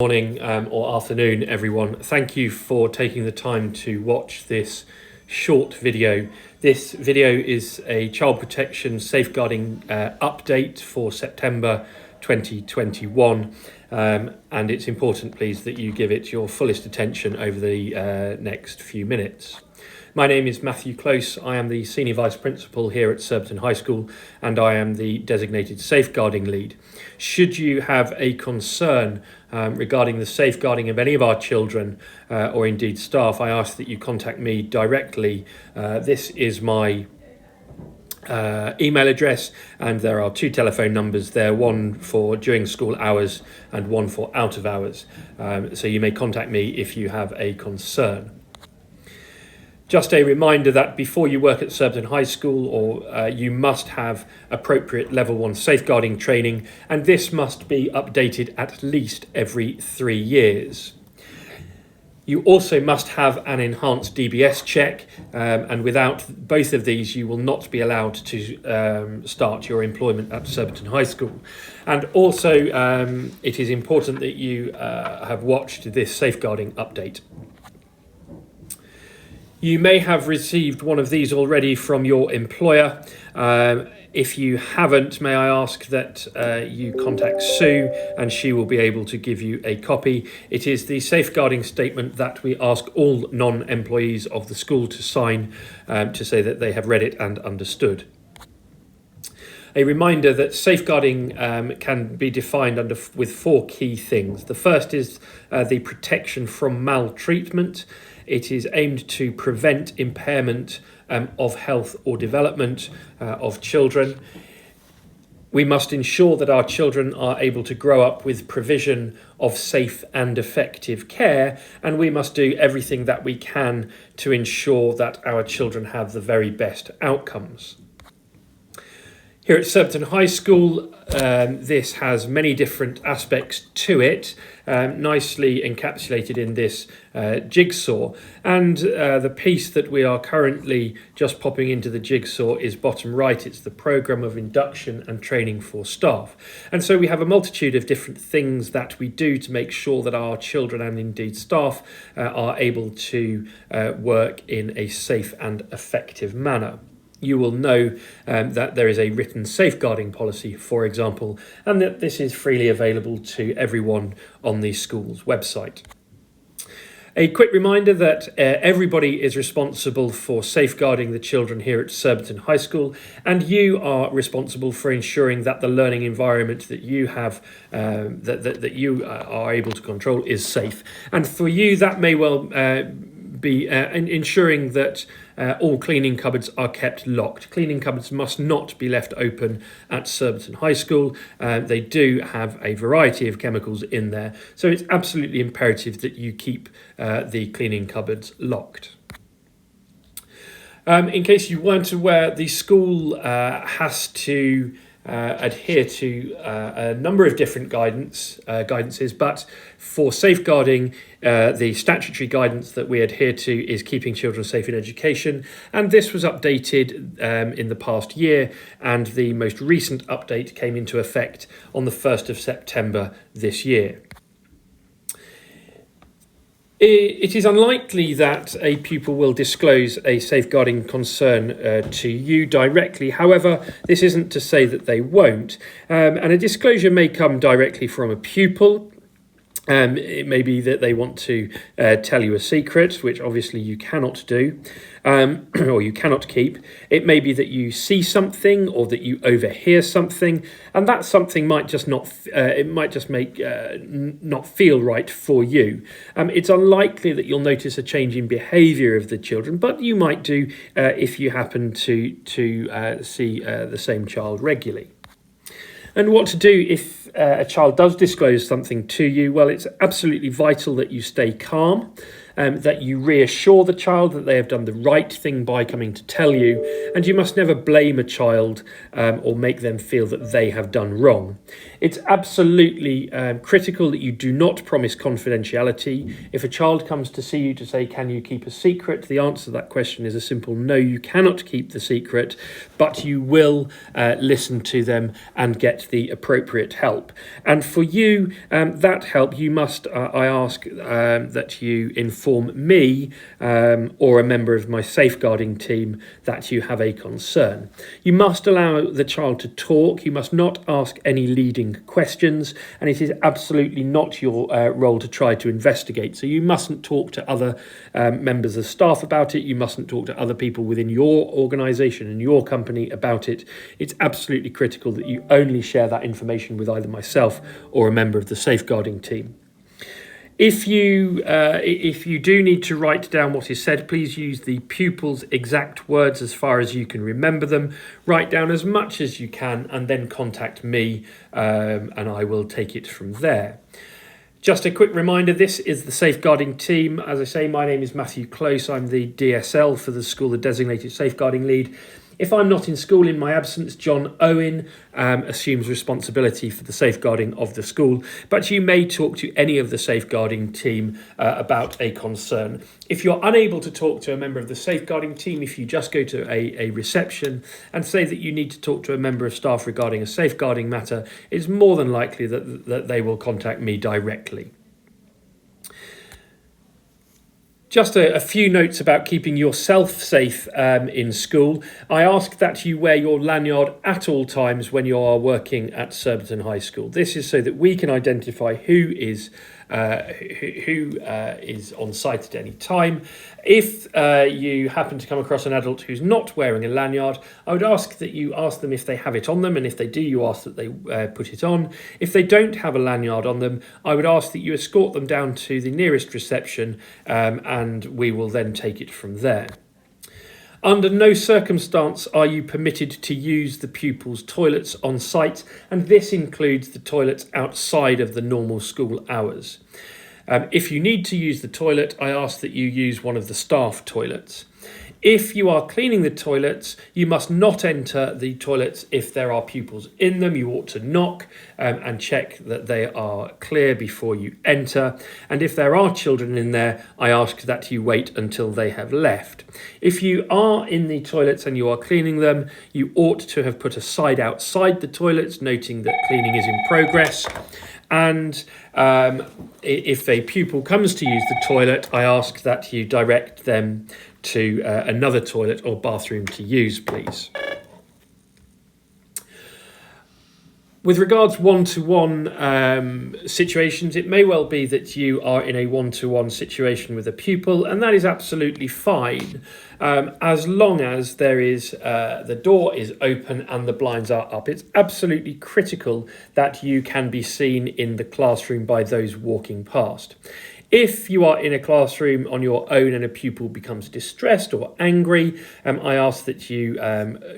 Morning or afternoon, everyone. Thank you for taking the time to watch this short video. This video is a child protection safeguarding update for September 2021, and it's important, please, that you give it your fullest attention over the next few minutes. My name is Matthew Close. I am the Senior Vice Principal here at Surbiton High School, and I am the designated safeguarding lead. Should you have a concern regarding the safeguarding of any of our children or indeed staff, I ask that you contact me directly. This is my email address, and there are two telephone numbers there, one for during school hours and one for out of hours. So you may contact me if you have a concern. Just a reminder that before you work at Surbiton High School, you must have appropriate level 1 safeguarding training, and this must be updated at least every 3 years. You also must have an enhanced DBS check, and without both of these you will not be allowed to start your employment at Surbiton High School. And also it is important that you have watched this safeguarding update. You may have received one of these already from your employer. If you haven't, may I ask that you contact Sue, and she will be able to give you a copy. It is the safeguarding statement that we ask all non-employees of the school to sign to say that they have read it and understood. A reminder that safeguarding can be defined with 4 key things. The first is the protection from maltreatment. It is aimed to prevent impairment of health or development of children. We must ensure that our children are able to grow up with provision of safe and effective care, and we must do everything that we can to ensure that our children have the very best outcomes. Here at Surbiton High School, this has many different aspects to it, nicely encapsulated in this jigsaw. And the piece that we are currently just popping into the jigsaw is bottom right. It's the programme of induction and training for staff. And so we have a multitude of different things that we do to make sure that our children and indeed staff are able to work in a safe and effective manner. You will know that there is a written safeguarding policy, for example, and that this is freely available to everyone on the school's website. A quick reminder that everybody is responsible for safeguarding the children here at Surbiton High School, and you are responsible for ensuring that the learning environment that you have, that you are able to control, is safe. And for you, that may well be ensuring that all cleaning cupboards are kept locked. Cleaning cupboards must not be left open at Surbiton High School. They do have a variety of chemicals in there, so it's absolutely imperative that you keep the cleaning cupboards locked. In case you weren't aware, the school has to adhere to a number of different guidances, but for safeguarding, the statutory guidance that we adhere to is keeping children safe in education, and this was updated in the past year, and the most recent update came into effect on the 1st of September this year. It is unlikely that a pupil will disclose a safeguarding concern to you directly. However, this isn't to say that they won't. And a disclosure may come directly from a pupil. It may be that they want to tell you a secret, which obviously you cannot do, or you cannot keep. It may be that you see something or that you overhear something, and that something might just not. It might just make not feel right for you. It's unlikely that you'll notice a change in behaviour of the children, but you might do if you happen to see the same child regularly. And what to do if a child does disclose something to you? Well, it's absolutely vital that you stay calm. that you reassure the child that they have done the right thing by coming to tell you, and you must never blame a child or make them feel that they have done wrong. It's absolutely critical that you do not promise confidentiality. If a child comes to see you to say, can you keep a secret? The answer to that question is a simple no, you cannot keep the secret, but you will listen to them and get the appropriate help. And for you, that help, you must, I ask that you inform me or a member of my safeguarding team that you have a concern. You must allow the child to talk. You must not ask any leading questions, and it is absolutely not your role to try to investigate. So you mustn't talk to other members of staff about it. You mustn't talk to other people within your organisation and your company about it. It's absolutely critical that you only share that information with either myself or a member of the safeguarding team. If you do need to write down what is said, please use the pupil's exact words as far as you can remember them. Write down as much as you can and then contact me and I will take it from there. Just a quick reminder, this is the safeguarding team. As I say, my name is Matthew Close. I'm the DSL for the school, the designated safeguarding lead. If I'm not in school in my absence, John Owen assumes responsibility for the safeguarding of the school, but you may talk to any of the safeguarding team about a concern. If you're unable to talk to a member of the safeguarding team, if you just go to a reception and say that you need to talk to a member of staff regarding a safeguarding matter, it's more than likely that they will contact me directly. Just a few notes about keeping yourself safe in school. I ask that you wear your lanyard at all times when you are working at Surbiton High School. This is so that we can identify who is on site at any time. If you happen to come across an adult who's not wearing a lanyard, I would ask that you ask them if they have it on them, and if they do, you ask that they put it on. If they don't have a lanyard on them, I would ask that you escort them down to the nearest reception and we will then take it from there. Under no circumstance are you permitted to use the pupils' toilets on site, and this includes the toilets outside of the normal school hours. If you need to use the toilet, I ask that you use one of the staff toilets. If you are cleaning the toilets, you must not enter the toilets if there are pupils in them. You ought to knock and check that they are clear before you enter. And if there are children in there, I ask that you wait until they have left. If you are in the toilets and you are cleaning them, you ought to have put a sign outside the toilets, noting that cleaning is in progress. And if a pupil comes to use the toilet, I ask that you direct them to another toilet or bathroom to use, please. With regards one-to-one situations, it may well be that you are in a one-to-one situation with a pupil, and that is absolutely fine, as long as there is the door is open and the blinds are up. It's absolutely critical that you can be seen in the classroom by those walking past. If you are in a classroom on your own and a pupil becomes distressed or angry, I ask that you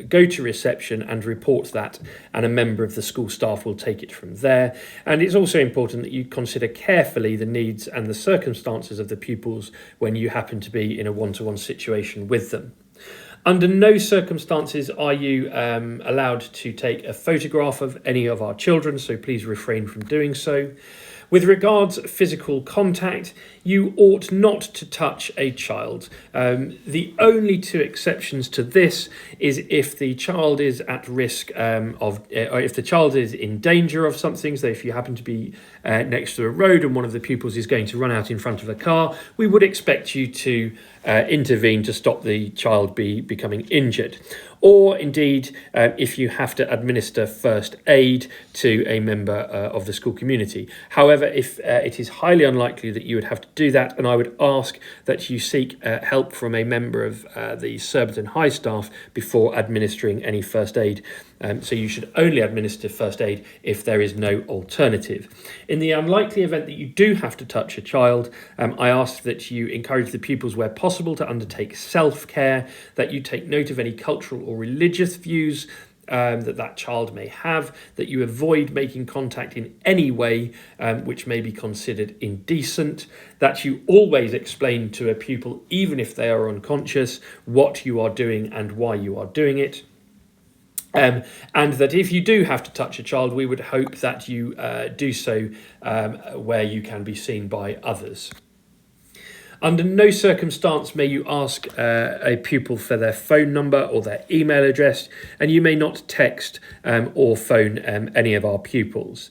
go to reception and report that, and a member of the school staff will take it from there. And it's also important that you consider carefully the needs and the circumstances of the pupils when you happen to be in a one-to-one situation with them. Under no circumstances are you allowed to take a photograph of any of our children, so please refrain from doing so. With regards physical contact, you ought not to touch a child. The only two exceptions to this is if the child is at risk or if the child is in danger of something. So if you happen to be next to a road and one of the pupils is going to run out in front of a car, we would expect you to intervene to stop the child becoming injured. Or indeed, if you have to administer first aid to a member of the school community. However, if it is highly unlikely that you would have to do that, and I would ask that you seek help from a member of the Surbiton High staff before administering any first aid. So you should only administer first aid if there is no alternative. In the unlikely event that you do have to touch a child, I ask that you encourage the pupils where possible to undertake self-care, that you take note of any cultural or religious views that child may have, that you avoid making contact in any way which may be considered indecent, that you always explain to a pupil, even if they are unconscious, what you are doing and why you are doing it. And that if you do have to touch a child, we would hope that you do so where you can be seen by others. Under no circumstance may you ask a pupil for their phone number or their email address, and you may not text or phone any of our pupils.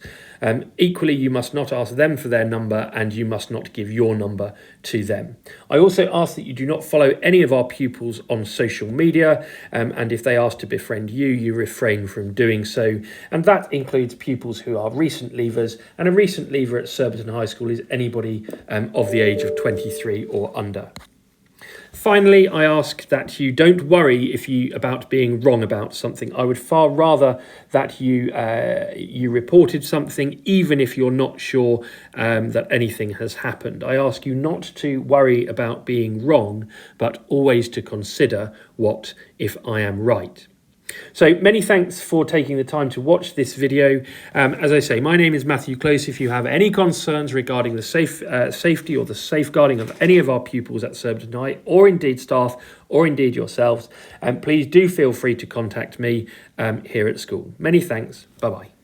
Equally, you must not ask them for their number, and you must not give your number to them. I also ask that you do not follow any of our pupils on social media, and if they ask to befriend you, you refrain from doing so. And that includes pupils who are recent leavers, and a recent leaver at Surbiton High School is anybody of the age of 23 or under. Finally, I ask that you don't worry about being wrong about something. I would far rather that you reported something, even if you're not sure that anything has happened. I ask you not to worry about being wrong, but always to consider what if I am right. So many thanks for taking the time to watch this video. As I say, my name is Matthew Close. If you have any concerns regarding the safety or the safeguarding of any of our pupils at Surbiton High, or indeed staff, or indeed yourselves, please do feel free to contact me here at school. Many thanks. Bye-bye.